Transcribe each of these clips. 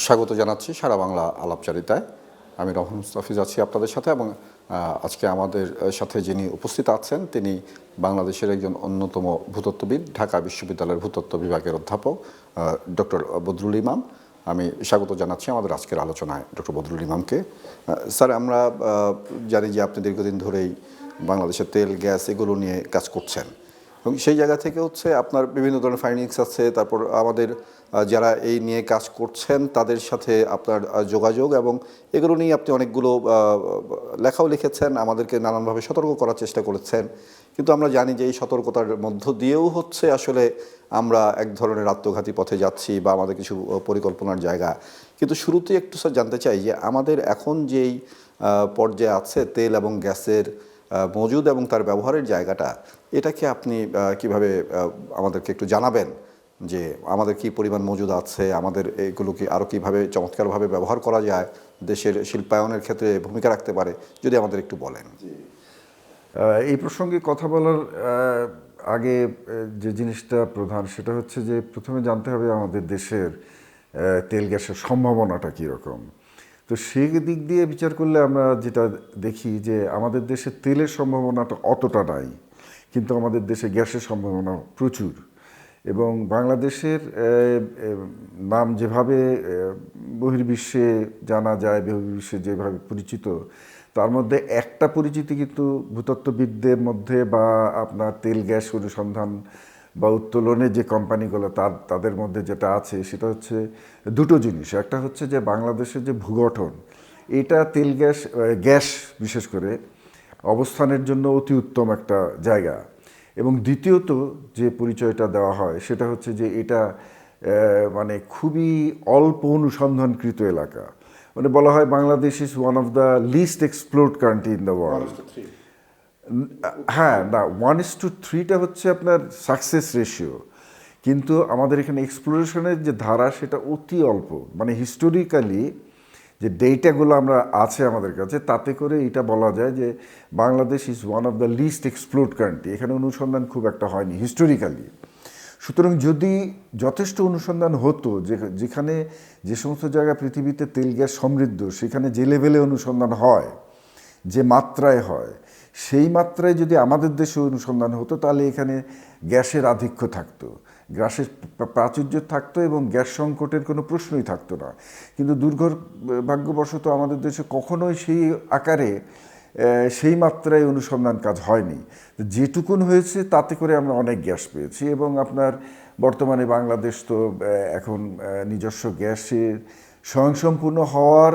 স্বাগত জানাচ্ছি সারা বাংলা আলাপচারিতায়। আমি রহমান মুস্তাফিজ আছি আপনাদের সাথে এবং আজকে আমাদের সাথে যিনি উপস্থিত আছেন তিনি বাংলাদেশের একজন অন্যতম ভূতত্ত্ববিদ, ঢাকা বিশ্ববিদ্যালয়ের ভূতত্ত্ব বিভাগের অধ্যাপক ডক্টর বদরুল ইমাম। আমি স্বাগত জানাচ্ছি আমাদের আজকের আলোচনায় ডক্টর বদরুল ইমামকে। স্যার, আমরা জানি যে আপনি দীর্ঘদিন ধরেই বাংলাদেশের তেল, গ্যাস এগুলো নিয়ে কাজ করছেন এবং সেই জায়গা থেকে আপনার বিভিন্ন ধরনের ফাইন্ডিংস আছে। তারপর আমাদের যারা এই নিয়ে কাজ করছেন তাদের সাথে আপনার যোগাযোগ এবং এগুলো নিয়ে আপনি অনেকগুলো লেখাও লিখেছেন, আমাদেরকে নানানভাবে সতর্ক করার চেষ্টা করেছেন। কিন্তু আমরা জানি যে এই সতর্কতার মধ্য দিয়েও আমরা আমরা এক ধরনের আত্মঘাতী পথে যাচ্ছি বা আমাদের কিছু পরিকল্পনার জায়গা। কিন্তু শুরুতেই একটু স্যার জানতে চাই যে আমাদের এখন যেই পর্যায়ে আছে তেল এবং গ্যাসের মজুদ এবং তার ব্যবহারের জায়গাটা, এটাকে আপনি কিভাবে আমাদেরকে একটু জানাবেন যে আমাদের কি পরিমাণ মজুদ আছে, আমাদের এগুলোকে আরও কীভাবে চমৎকারভাবে ব্যবহার করা যায়, দেশের শিল্পায়নের ক্ষেত্রে ভূমিকা রাখতে পারে, যদি আমাদের একটু বলেন। এই প্রসঙ্গে কথা বলার আগে যে জিনিসটা প্রধান সেটা হচ্ছে যে প্রথমে জানতে হবে আমাদের দেশের তেল গ্যাসের সম্ভাবনাটা কীরকম। তো সেই দিক দিয়ে বিচার করলে আমরা যেটা দেখি যে আমাদের দেশে তেলের সম্ভাবনাটা অতটা নাই, কিন্তু আমাদের দেশে গ্যাসের সম্ভাবনা প্রচুর। এবং বাংলাদেশের নাম যেভাবে বহির্বিশ্বে জানা যায়, বহির্বিশ্বে যেভাবে পরিচিত, তার মধ্যে একটা পরিচিতি কিন্তু ভূতত্ত্ববিদদের মধ্যে বা আপনার তেল গ্যাস অনুসন্ধান বা উত্তোলনের যে কোম্পানিগুলো তাদের মধ্যে যেটা আছে সেটা হচ্ছে দুটো জিনিস। একটা হচ্ছে যে বাংলাদেশের যে ভূগঠন, এটা তেল গ্যাস বিশেষ করে অবস্থানের জন্য অতি উত্তম একটা জায়গা। এবং দ্বিতীয়ত যে পরিচয়টা দেওয়া হয় সেটা হচ্ছে যে এটা মানে খুবই অল্প অনুসন্ধানকৃত এলাকা। মানে বলা হয় Bangladesh is one of the least explored country in the world. হ্যাঁ, না, 1:3টা হচ্ছে আপনার সাকসেস রেশিও, কিন্তু আমাদের এখানে এক্সপ্লোরেশনের যে ধারা সেটা অতি অল্প। মানে হিস্টোরিক্যালি যে ডেটাগুলো আমরা আছে আমাদের কাছে, তাতে করে এটা বলা যায় যে Bangladesh is one of the least explored country. এখানে অনুসন্ধান খুব একটা হয়নি হিস্টোরিক্যালি। সুতরাং যদি যথেষ্ট অনুসন্ধান হতো, যেখানে যে সমস্ত জায়গা পৃথিবীতে তেল গ্যাস সমৃদ্ধ, সেখানে যে লেভেলে অনুসন্ধান হয়, যে মাত্রায় হয়, সেই মাত্রায় যদি আমাদের দেশে অনুসন্ধান হতো তাহলে এখানে গ্যাসের আধিক্য থাকতো, গ্যাসের প্রাচুর্য থাকতো এবং গ্যাস সংকটের কোনো প্রশ্নই থাকতো না। কিন্তু দুর্ভাগ্যবশত আমাদের দেশে কখনোই সেই আকারে সেই মাত্রায় অনুসন্ধান কাজ হয়নি। যেটুকুন হয়েছে তাতে করে আমরা অনেক গ্যাস পেয়েছি এবং আপনার বর্তমানে বাংলাদেশ তো এখন নিজস্ব গ্যাসের স্বয়ংসম্পূর্ণ হওয়ার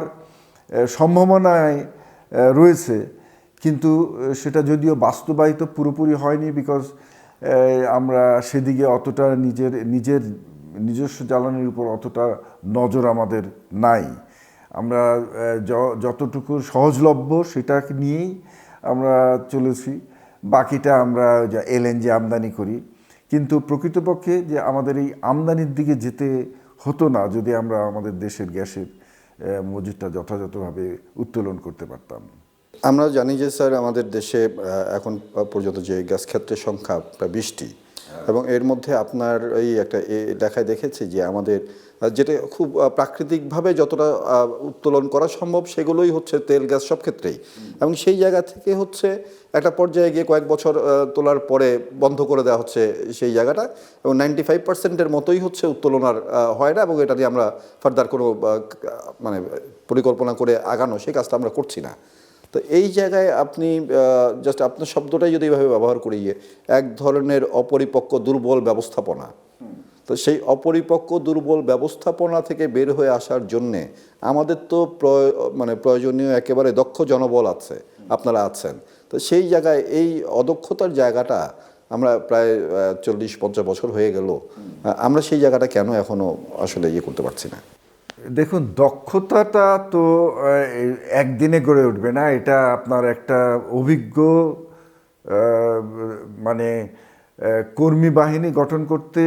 সম্ভাবনায় রয়েছে, কিন্তু সেটা যদিও বাস্তবায়িত পুরোপুরি হয়নি, বিকজ আমরা সেদিকে অতটা নিজস্ব জ্বালানির উপর অতটা নজর আমাদের নাই। আমরা যতটুকু সহজলভ্য সেটা নিয়েই আমরা চলেছি, বাকিটা আমরা এলএনজি আমদানি করি। কিন্তু প্রকৃতপক্ষে যে আমাদের এই আমদানির দিকে যেতে হতো না যদি আমরা আমাদের দেশের গ্যাসের মজুদটা যথাযথভাবে উত্তোলন করতে পারতাম। আমরা জানি যে স্যার আমাদের দেশে এখন পর্যন্ত যে গ্যাস ক্ষেত্রের সংখ্যা প্রায় 20টি, এবং এর মধ্যে আপনার এই একটা লেখায় দেখেছি যে আমাদের যেটা খুব প্রাকৃতিকভাবে যতটা উত্তোলন করা সম্ভব সেগুলোই হচ্ছে তেল গ্যাস সব ক্ষেত্রেই, এবং সেই জায়গা থেকে একটা পর্যায়ে গিয়ে কয়েক বছর তোলার পরে বন্ধ করে দেওয়া হচ্ছে সেই জায়গাটা, এবং 95%-এর মতোই উত্তোলন আর হয় না, এবং এটা নিয়ে আমরা ফার্দার কোনো মানে পরিকল্পনা করে আগানো সেই কাজটা আমরা করছি না। তো এই জায়গায় আপনি জাস্ট আপনার শব্দটাই যদি এইভাবে ব্যবহার করি, এক ধরনের অপরিপক্ক দুর্বল ব্যবস্থাপনা, তো সেই অপরিপক্ক দুর্বল ব্যবস্থাপনা থেকে বের হয়ে আসার জন্যে আমাদের তো প্রয়োজনীয় একেবারে দক্ষ জনবল আছে, আপনারা আছেন। তো সেই জায়গায় এই অদক্ষতার জায়গাটা আমরা প্রায় 40-50 বছর হয়ে গেল, আমরা সেই জায়গাটা কেন এখনও আসলে করতে পারছি না? দেখুন, দক্ষতাটা তো একদিনে গড়ে উঠবে না। এটা আপনার একটা অভিজ্ঞ মানে কর্মী বাহিনী গঠন করতে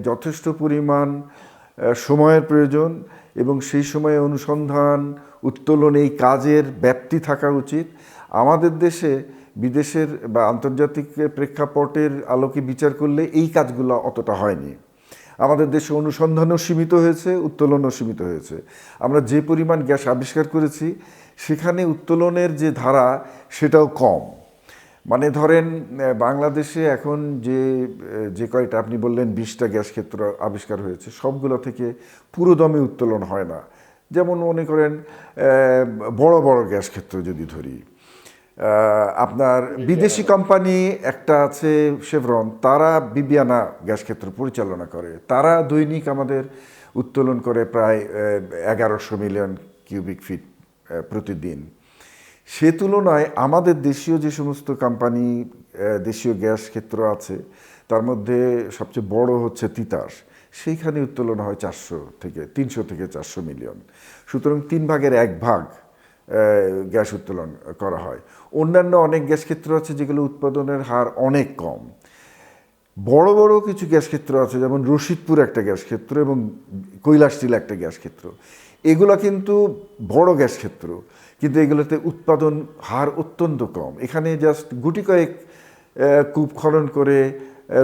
যথেষ্ট পরিমাণ সময়ের প্রয়োজন, এবং সেই সময়ে অনুসন্ধান উত্তোলন এই কাজের ব্যাপ্তি থাকা উচিত। আমাদের দেশে বিদেশের বা আন্তর্জাতিক প্রেক্ষাপটের আলোকে বিচার করলে এই কাজগুলো অতটা হয়নি। আমাদের দেশে অনুসন্ধানও সীমিত হয়েছে, উত্তোলনও সীমিত হয়েছে। আমরা যে পরিমাণ গ্যাস আবিষ্কার করেছি সেখানে উত্তোলনের যে ধারা সেটাও কম। মানে ধরেন বাংলাদেশে এখন যে কয়টা আপনি বললেন 20টা গ্যাস ক্ষেত্র আবিষ্কার হয়েছে, সবগুলো থেকে পুরোদমে উত্তোলন হয় না। যেমন মনে করেন বড় বড় গ্যাস ক্ষেত্র যদি ধরি, আপনার বিদেশি কোম্পানি একটা আছে শেভরন, তারা বিবিয়ানা গ্যাস ক্ষেত্র পরিচালনা করে। তারা দৈনিক আমাদের উত্তোলন করে প্রায় 1100 মিলিয়ন কিউবিক ফিট প্রতিদিন। সে তুলনায় আমাদের দেশীয় যে সমস্ত কোম্পানি দেশীয় গ্যাস ক্ষেত্র আছে তার মধ্যে সবচেয়ে বড় হচ্ছে তিতাস, সেইখানে উত্তোলন হয় 300 থেকে 400 মিলিয়ন। সুতরাং 1/3 গ্যাস উত্তোলন করা হয়। অন্যান্য অনেক গ্যাস ক্ষেত্র আছে যেগুলো উৎপাদনের হার অনেক কম। বড় বড় কিছু গ্যাস ক্ষেত্র আছে, যেমন রশিদপুর একটা গ্যাস ক্ষেত্র এবং কৈলাসটিল একটা গ্যাস ক্ষেত্র। এগুলো কিন্তু বড় গ্যাস ক্ষেত্র, কিন্তু এগুলোতে উৎপাদন হার অত্যন্ত কম। এখানে জাস্ট গুটি কয়েক কূপ খনন করে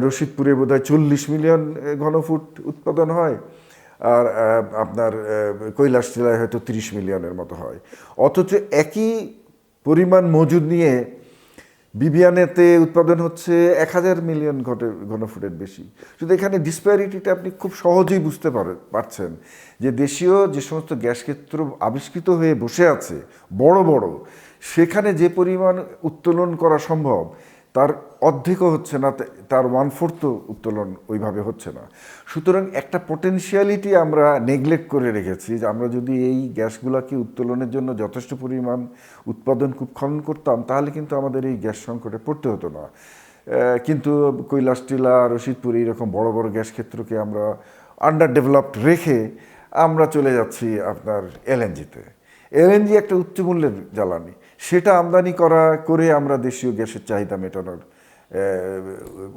রশিদপুরে বোধহয় 40 মিলিয়ন ঘনফুট উৎপাদন হয়, আর আপনার কৈলাসটিলায় হয়তো 30 মিলিয়নের মতো হয়। অথচ একই পরিমাণ মজুদ নিয়ে বিবিয়ানেতে উৎপাদন হচ্ছে 1000 মিলিয়ন ঘনফুটের বেশি। শুধু এখানে ডিসপ্যারিটিটা আপনি খুব সহজেই বুঝতে পারছেন যে দেশীয় যে সমস্ত গ্যাস ক্ষেত্র আবিষ্কৃত হয়ে বসে আছে বড় বড়, সেখানে যে পরিমাণ উত্তোলন করা সম্ভব তার অর্ধেকও হচ্ছে না, তার 1/4 উত্তোলন ওইভাবে হচ্ছে না। সুতরাং একটা পটেনশিয়ালিটি আমরা নেগলেক্ট করে রেখেছি যে আমরা যদি এই গ্যাসগুলোকে উত্তোলনের জন্য যথেষ্ট পরিমাণ উৎপাদন কূপ খনন করতাম তাহলে কিন্তু আমাদের এই গ্যাস সংকটে পড়তে হতো না। কিন্তু কৈলাসটিলা, রশিদপুর এইরকম বড় বড় গ্যাস ক্ষেত্রকে আমরা আন্ডার ডেভেলপড রেখে আমরা চলে যাচ্ছি আপনার এলএনজিতে। এলএনজি একটা উচ্চমূল্যের জ্বালানি, সেটা আমদানি করে আমরা দেশীয় গ্যাসের চাহিদা মেটানোর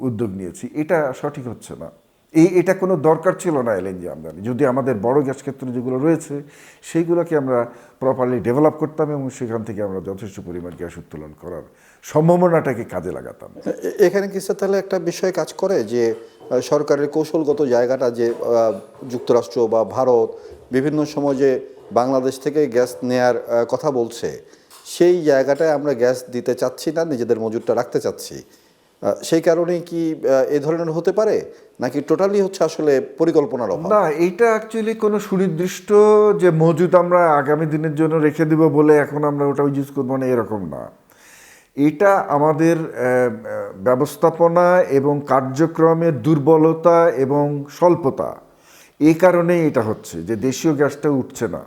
উদ্যোগ নিয়েছি। এটা সঠিক হচ্ছে না। এটা কোনো দরকার ছিল না এলএনজি আমদানি, যদি আমাদের বড় গ্যাস ক্ষেত্র যেগুলো রয়েছে সেইগুলোকে আমরা প্রপারলি ডেভেলপ করতাম এবং সেখান থেকে আমরা যথেষ্ট পরিমাণ গ্যাস উত্তোলন করার সম্ভাবনাটাকে কাজে লাগাতাম। এখানে কি স্যার তাহলে একটা বিষয় কাজ করে যে সরকারের কৌশলগত জায়গাটা যে যুক্তরাষ্ট্র বা ভারত বিভিন্ন সময় যে বাংলাদেশ থেকে গ্যাস নেয়ার কথা বলছে, সেই জায়গাটায় আমরা গ্যাস দিতে চাচ্ছি না, নিজেদের মজুদটা রাখতে চাচ্ছি, সেই কারণেই কি এ ধরনের হতে পারে, নাকি টোটালি হচ্ছে আসলে পরিকল্পনার অভাব? না, এইটা অ্যাকচুয়ালি কোনো সুনির্দিষ্ট যে মজুদ আমরা আগামী দিনের জন্য রেখে দিব বলে এখন আমরা ওটা ইউজ করবো না, এরকম না। এটা আমাদের ব্যবস্থাপনা এবং কার্যক্রমের দুর্বলতা এবং স্বল্পতা, এই কারণেই এটা হচ্ছে যে দেশীয় গ্যাসটা উঠছে না।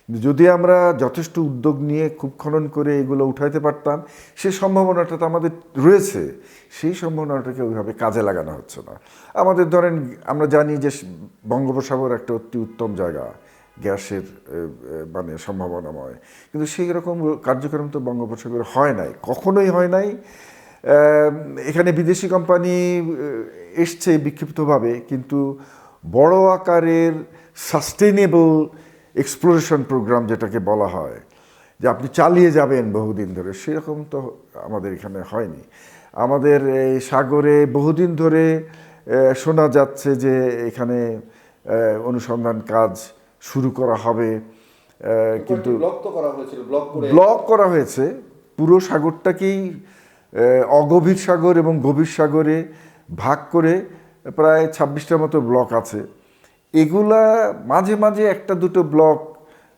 যদি আমরা যথেষ্ট উদ্যোগ নিয়ে কূপ খনন করে এগুলো উঠাইতে পারতাম, সেই সম্ভাবনাটা তো আমাদের রয়েছে, সেই সম্ভাবনাটাকে ওইভাবে কাজে লাগানো হচ্ছে না। আমাদের ধরেন আমরা জানি যে বঙ্গোপসাগর একটা অতি উত্তম জায়গা গ্যাসের মানে সম্ভাবনাময়, কিন্তু সেই রকম কার্যক্রম তো বঙ্গোপসাগরে হয় নাই, কখনোই হয় নাই। এখানে বিদেশি কোম্পানি এসছে বিক্ষিপ্তভাবে, কিন্তু বড় আকারের সাস্টেইনেবল এক্সপ্লোরেশন প্রোগ্রাম যেটাকে বলা হয়, যে আপনি চালিয়ে যাবেন বহুদিন ধরে, সেরকম তো আমাদের এখানে হয়নি। আমাদের এই সাগরে বহুদিন ধরে শোনা যাচ্ছে যে এখানে অনুসন্ধান কাজ শুরু করা হবে, কিন্তু ব্লক করা হয়েছে। পুরো সাগরটাকেই অগভীর সাগর এবং গভীর সাগরে ভাগ করে প্রায় 26টার মতো ব্লক আছে। এগুলা মাঝে মাঝে একটা দুটো ব্লক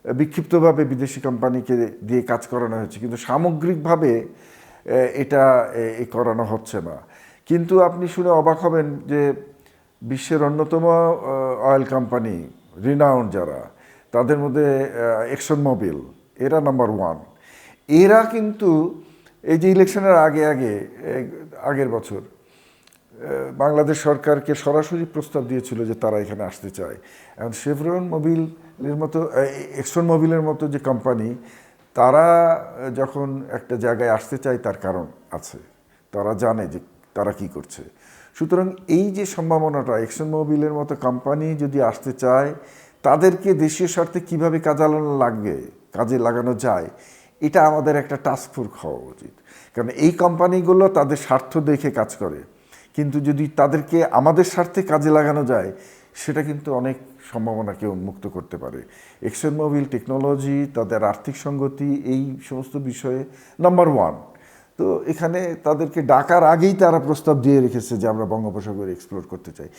বিক্ষিপ্তভাবে বিদেশি কোম্পানিকে দিয়ে কাজ করানো হয়েছে, কিন্তু সামগ্রিকভাবে এটা করানো হচ্ছে না। কিন্তু আপনি শুনে অবাক হবেন যে বিশ্বের অন্যতম অয়েল কোম্পানি রিনাউন্ড যারা, তাদের মধ্যে এক্সন মোবিল, এরা নাম্বার 1। এরা কিন্তু এই যে ইলেকশনের আগের বছর বাংলাদেশ সরকারকে সরাসরি প্রস্তাব দিয়েছিল যে তারা এখানে আসতে চায়। এখন শেভরন মোবিলের মতো, এক্সন মোবিলের মতো যে কোম্পানি, তারা যখন একটা জায়গায় আসতে চায় তার কারণ আছে, তারা জানে যে তারা কি করছে। সুতরাং এই যে সম্ভাবনাটা, এক্সন মোবিলের মতো কোম্পানি যদি আসতে চায়, তাদেরকে দেশীয় স্বার্থে কীভাবে কাজে লাগানো যায়, এটা আমাদের একটা টাস্ক ফোর্স হওয়া উচিত। কারণ এই কোম্পানিগুলো তাদের স্বার্থ দেখে কাজ করে, কিন্তু যদি তাদেরকে আমাদের স্বার্থে কাজে লাগানো যায় সেটা কিন্তু অনেক সম্ভাবনাকে উন্মুক্ত করতে পারে। এক্সন মোবিল টেকনোলজি, তাদের আর্থিক সঙ্গতি, এই সমস্ত বিষয়ে নাম্বার ওয়ান। তো এখানে তাদেরকে ডাকার আগেই তারা প্রস্তাব দিয়ে রেখেছে যে আমরা বঙ্গোপসাগর এক্সপ্লোর করতে চাই।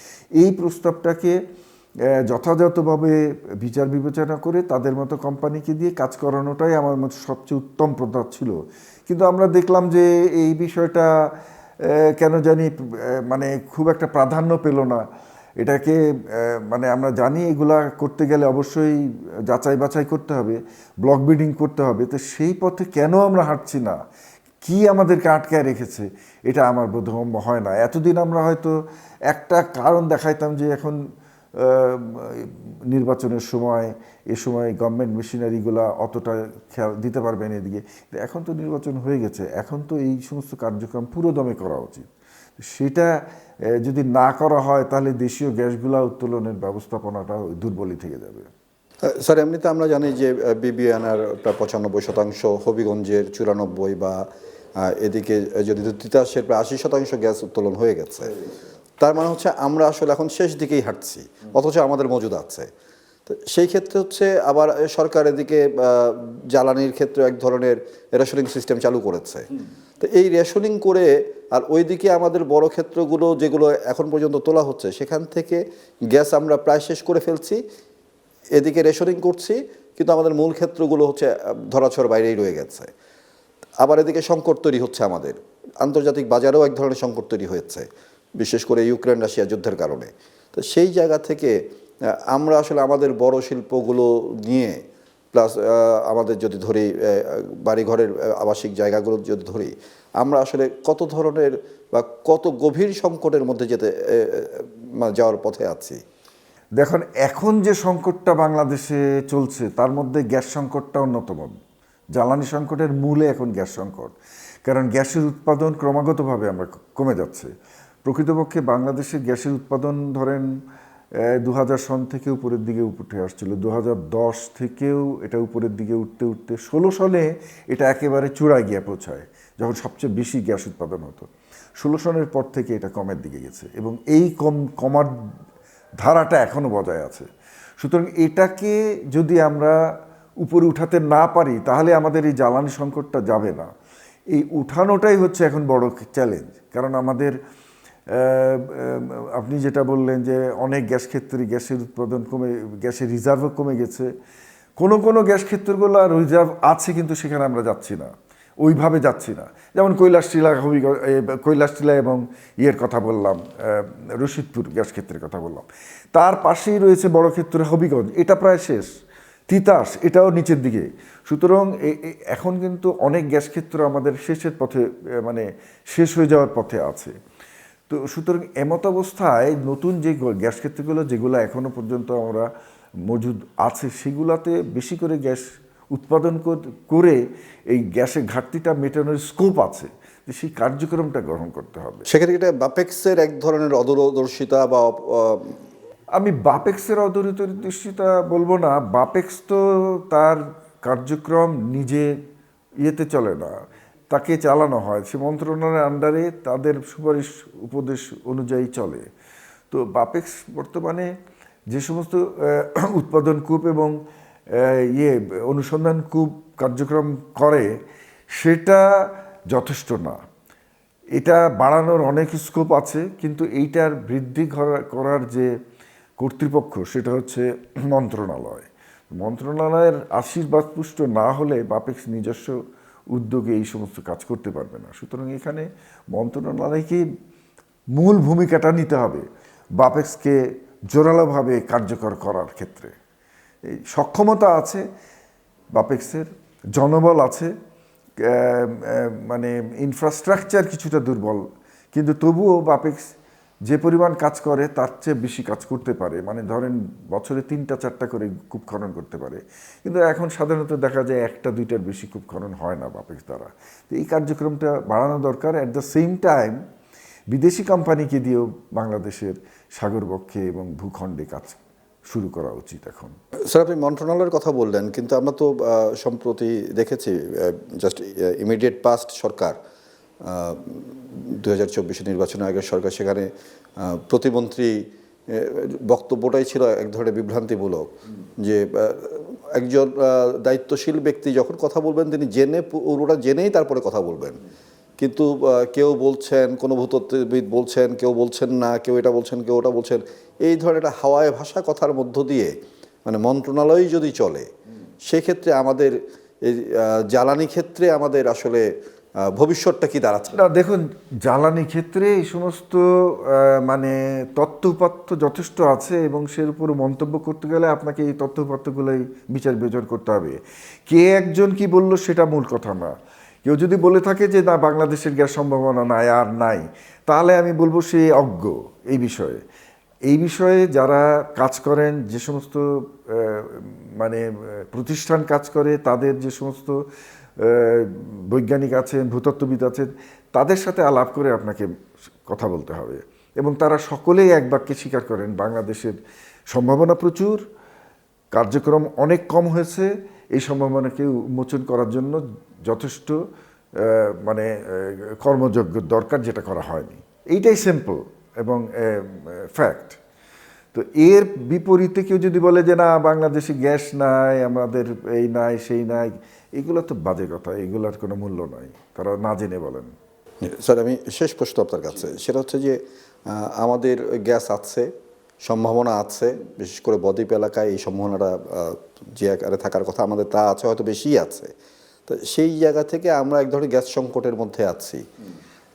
এই প্রস্তাবটাকে যথাযথভাবে বিচার বিবেচনা করে তাদের মতো কোম্পানিকে দিয়ে কাজ করানোটাই আমার মতে সবচেয়ে উত্তম প্রস্তাব ছিল। কিন্তু আমরা দেখলাম যে এই বিষয়টা কেন জানি মানে খুব একটা প্রাধান্য পেল না। এটাকে মানে আমরা জানি এগুলা করতে গেলে অবশ্যই যাচাই বাছাই করতে হবে, ব্লক বিডিং করতে হবে। তো সেই পথে কেন আমরা হাঁটছি না, কি আমাদেরকে আটকায় রেখেছে, এটা আমার বোধগম্য হয় না। এতদিন আমরা হয়তো একটা কারণ দেখাইতাম যে এখন নির্বাচনের সময়, এ সময় গভর্নমেন্ট মেশিনারিগুলা অতটা খেয়াল দিতে পারবে না এদিকে। এখন তো নির্বাচন হয়ে গেছে, এখন তো এই সমস্ত কার্যক্রম পুরো দমে করা উচিত। সেটা যদি না করা হয় তাহলে দেশীয় গ্যাসগুলা উত্তোলনের ব্যবস্থাপনাটা দুর্বলই থেকে যাবে। স্যার, এমনিতে আমরা জানি যে বিবিএনআর প্রায় 95%, হবিগঞ্জের 94, বা এদিকে যদি তিতাসের প্রায় 80% গ্যাস উত্তোলন হয়ে গেছে। তার মানে হচ্ছে আমরা আসলে এখন শেষ দিকেই হাঁটছি, অথচ আমাদের মজুদ আছে। তো সেই ক্ষেত্রে হচ্ছে আবার সরকার এদিকে জ্বালানির ক্ষেত্রে এক ধরনের রেশনিং সিস্টেম চালু করেছে। তো এই রেশনিং করে আর ওইদিকে আমাদের বড় ক্ষেত্রগুলো যেগুলো এখন পর্যন্ত তোলা হচ্ছে, সেখান থেকে গ্যাস আমরা প্রায় শেষ করে ফেলছি, এদিকে রেশনিং করছি, কিন্তু আমাদের মূল ক্ষেত্রগুলো হচ্ছে ধরাছোঁয়ার বাইরেই রয়ে গেছে। আবার এদিকে সংকট তৈরি হচ্ছে, আমাদের আন্তর্জাতিক বাজারেও এক ধরনের সংকট তৈরি হয়েছে, বিশেষ করে ইউক্রেন রাশিয়া যুদ্ধের কারণে। তো সেই জায়গা থেকে আমরা আসলে আমাদের বড় শিল্পগুলো নিয়ে, প্লাস আমাদের যদি ধরি বাড়িঘরের আবাসিক জায়গাগুলো যদি ধরি, আমরা আসলে কত ধরনের বা কত গভীর সংকটের মধ্যে যাওয়ার পথে আছি। দেখুন, এখন যে সংকটটা বাংলাদেশে চলছে তার মধ্যে গ্যাস সংকটটা অন্যতম। জ্বালানি সংকটের মূলে এখন গ্যাস সংকট, কারণ গ্যাসের উৎপাদন ক্রমাগতভাবে আমরা কমে যাচ্ছে। প্রকৃতপক্ষে বাংলাদেশের গ্যাসের উৎপাদন ধরেন 2000 সন থেকে উপরের দিকে উঠে আসছিল, 2010 থেকেও এটা উপরের দিকে উঠতে উঠতে 16 সনে এটা একেবারে চূড়ায় গিয়ে পৌঁছায়, যখন সবচেয়ে বেশি গ্যাস উৎপাদন হতো। 16 সনের পর থেকে এটা কমের দিকে গেছে এবং এই কমার ধারাটা এখনও বজায় আছে। সুতরাং এটাকে যদি আমরা উপরে উঠাতে না পারি তাহলে আমাদের এই জ্বালানি সংকটটা যাবে না। এই উঠানোটাই হচ্ছে এখন বড় চ্যালেঞ্জ, কারণ আমাদের আপনি যেটা বললেন যে অনেক গ্যাস ক্ষেত্রে গ্যাসের উৎপাদন কমে, গ্যাসের রিজার্ভও কমে গেছে। কোনো গ্যাস ক্ষেত্রগুলো রিজার্ভ আছে কিন্তু সেখানে আমরা যাচ্ছি না, ওইভাবে যাচ্ছি না। যেমন কৈলাসটিলা এবং ইয়ের কথা বললাম, রশিদপুর গ্যাস ক্ষেত্রের কথা বললাম, তার পাশেই রয়েছে বড় ক্ষেত্রে হবিগঞ্জ, এটা প্রায় শেষ। তিতাস, এটাও নিচের দিকে। সুতরাং এখন কিন্তু অনেক গ্যাস ক্ষেত্র আমাদের শেষের পথে, মানে শেষ হয়ে যাওয়ার পথে আছে। তো সুতরাং এমত অবস্থায় নতুন যে গ্যাস ক্ষেত্রগুলো যেগুলো এখনও পর্যন্ত আমরা মজুদ আছে, সেগুলাতে বেশি করে গ্যাস উৎপাদন করে এই গ্যাসের ঘাটতিটা মেটানোর স্কোপ আছে, যে সেই কার্যক্রমটা গ্রহণ করতে হবে। সেক্ষেত্রে এটা বাপেক্সের এক ধরনের অদূরদর্শিতা বা আমি বাপেক্সের অদূরদর্শিতা বলবো না। বাপেক্স তো তার কার্যক্রম নিজে ইয়েতে চলে না, তাকে চালানো হয়, সে মন্ত্রণালয়ের আন্ডারে তাদের সুপারিশ উপদেশ অনুযায়ী চলে। তো বাপেক্স বর্তমানে যে সমস্ত উৎপাদন কূপ এবং অনুসন্ধান কূপ কার্যক্রম করে সেটা যথেষ্ট না। এটা বাড়ানোর অনেক স্কোপ আছে, কিন্তু এইটার বৃদ্ধি করার যে কর্তৃপক্ষ সেটা হচ্ছে মন্ত্রণালয়ের আশীর্বাদ পুষ্ট না হলে বাপেক্স নিজস্ব উদ্যোগে এই সমস্ত কাজ করতে পারবে না। সুতরাং এখানে মন্ত্রণালয়কে মূল ভূমিকাটা নিতে হবে বাপেক্সকে জোরালোভাবে কার্যকর করার ক্ষেত্রে। এই সক্ষমতা আছে বাপেক্সের, জনবল আছে, মানে ইনফ্রাস্ট্রাকচার কিছুটা দুর্বল, কিন্তু তবুও বাপেক্স যে পরিমাণ কাজ করে তার চেয়ে বেশি কাজ করতে পারে। মানে ধরেন বছরে 3-4টা করে কূপ খনন করতে পারে, কিন্তু এখন সাধারণত দেখা যায় 1-2টার বেশি কূপ খনন হয় না বাপেক্স দ্বারা। তো এই কার্যক্রমটা বাড়ানো দরকার। অ্যাট দ্য সেম টাইম বিদেশি কোম্পানিকে দিয়েও বাংলাদেশের সাগরবক্ষে এবং ভূখণ্ডে কাজ শুরু করা উচিত এখন। স্যার, আপনি মন্ত্রণালয়ের কথা বললেন, কিন্তু আমরা তো সম্প্রতি দেখেছি, জাস্ট ইমিডিয়েট পাস্ট সরকার 2024 নির্বাচনের আগের সরকার, সেখানে প্রতিমন্ত্রী বক্তব্যটাই ছিল এক ধরনের বিভ্রান্তিমূলক, যে একজন দায়িত্বশীল ব্যক্তি যখন কথা বলবেন তিনি পুরোটা জেনেই তারপরে কথা বলবেন। কিন্তু কেউ বলছেন, কোনো ভূতত্ত্ববিদ বলছেন, কেউ বলছেন না, কেউ এটা বলছেন, কেউ ওটা বলছেন, এই ধরনের একটা হাওয়ায় ভাষা কথার মধ্য দিয়ে মানে মন্ত্রণালয় যদি চলে, সেক্ষেত্রে আমাদের এই জ্বালানি ক্ষেত্রে আমাদের আসলে ভবিষ্যৎটা কি দাঁড়াচ্ছে? না দেখুন, জ্বালানি ক্ষেত্রে এই সমস্ত মানে তথ্য-উপাত্ত যথেষ্ট আছে এবং সের উপর মন্তব্য করতে গেলে আপনাকে এই তথ্য-উপাত্তগুলোই বিচার বিবেচনা করতে হবে। কে একজন কি বলল সেটা মূল কথা না। কেউ যদি বলে থাকে যে না বাংলাদেশের গ্যাস সম্ভাবনা নাই আর নাই, তাহলে আমি বলবো সে অজ্ঞ এই বিষয়ে। এই বিষয়ে যারা কাজ করেন, যে সমস্ত মানে প্রতিষ্ঠান কাজ করে, তাদের যে সমস্ত বৈজ্ঞানিক আছেন, ভূতত্ত্ববিদ আছেন, তাদের সাথে আলাপ করে আপনাকে কথা বলতে হবে। এবং তারা সকলেই এক বাক্যে স্বীকার করেন বাংলাদেশের সম্ভাবনা প্রচুর, কার্যক্রম অনেক কম হয়েছে, এই সম্ভাবনাকে উন্মোচন করার জন্য যথেষ্ট মানে কর্মযোগ্য দরকার, যেটা করা হয়নি। এইটাই সিম্পল এবং ফ্যাক্ট। তো এর বিপরীতে কেউ যদি বলে যে না বাংলাদেশে গ্যাস নাই, আমাদের এই নাই সেই নাই, এগুলো তো বাজে কথা, এগুলোর কোনো মূল্য নাই, তারা না জেনে বলেন। স্যার, আমি শেষ প্রশ্ন আপনার কাছে, সেটা হচ্ছে যে আমাদের গ্যাস আছে, সম্ভাবনা আছে, বিশেষ করে বদ্বীপ এলাকায় এই সম্ভাবনাটা যে আকারে থাকার কথা আমাদের তা আছে, হয়তো বেশিই আছে। তো সেই জায়গা থেকে আমরা এক ধরনের গ্যাস সংকটের মধ্যে আছি।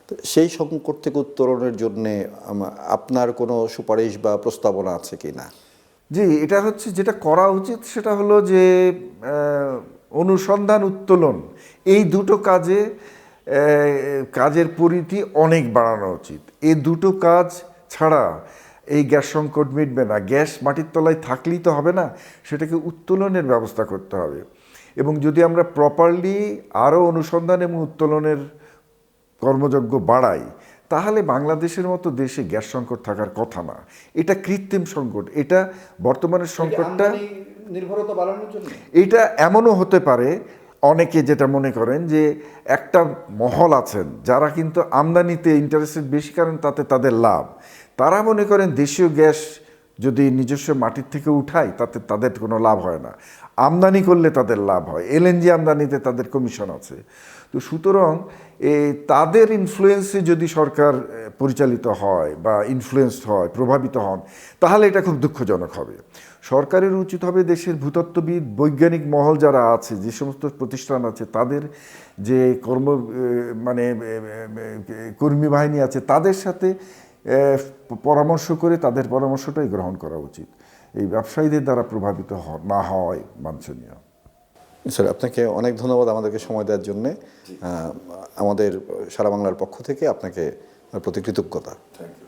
তো সেই সংকট থেকে উত্তরণের জন্যে আপনার কোনো সুপারিশ বা প্রস্তাবনা আছে কি না? জি, এটা হচ্ছে যেটা করা উচিত সেটা হলো যে অনুসন্ধান উত্তোলন, এই দুটো কাজের পরিধি অনেক বাড়ানো উচিত। এই দুটো কাজ ছাড়া এই গ্যাস সংকট মিটবে না। গ্যাস মাটির তলায় থাকলেই তো হবে না, সেটাকে উত্তোলনের ব্যবস্থা করতে হবে। এবং যদি আমরা প্রপারলি আরও অনুসন্ধান এবং উত্তোলনের কর্মযজ্ঞ বাড়াই, তাহলে বাংলাদেশের মতো দেশে গ্যাস সংকট থাকার কথা না। এটা কৃত্রিম সংকট, এটা বর্তমানের সংকটটা নির্ভরতা বাড়ানোর জন্য। এটা এমনও হতে পারে, অনেকে যেটা মনে করেন যে একটা মহল আছেন যারা কিন্তু আমদানিতে ইন্টারেস্টেড বেশি, কারণ তাতে তাদের লাভ। তারা মনে করেন দেশীয় গ্যাস যদি নিজস্ব মাটির থেকে উঠায় তাতে তাদের কোনো লাভ হয় না, আমদানি করলে তাদের লাভ হয়। এলএনজি আমদানিতে তাদের কমিশন আছে। তো সুতরাং তাদের ইনফ্লুয়েন্সে যদি সরকার পরিচালিত হয় বা ইনফ্লুয়েন্সড হয়, প্রভাবিত হন, তাহলে এটা খুব দুঃখজনক হবে। সরকারের উচিত হবে দেশের ভূতত্ত্ববিদ, বৈজ্ঞানিক মহল যারা আছে, যে সমস্ত প্রতিষ্ঠান আছে, তাদের যে মানে কর্মী বাহিনী আছে, তাদের সাথে পরামর্শ করে তাদের পরামর্শটাই গ্রহণ করা উচিত। এই ব্যবসায়ীদের দ্বারা প্রভাবিত না হওয়াই বাঞ্ছনীয়। স্যার, আপনাকে অনেক ধন্যবাদ আমাদেরকে সময় দেওয়ার জন্যে। আমাদের সারা বাংলার পক্ষ থেকে আপনাকে প্রতি কৃতজ্ঞতা। Thank you.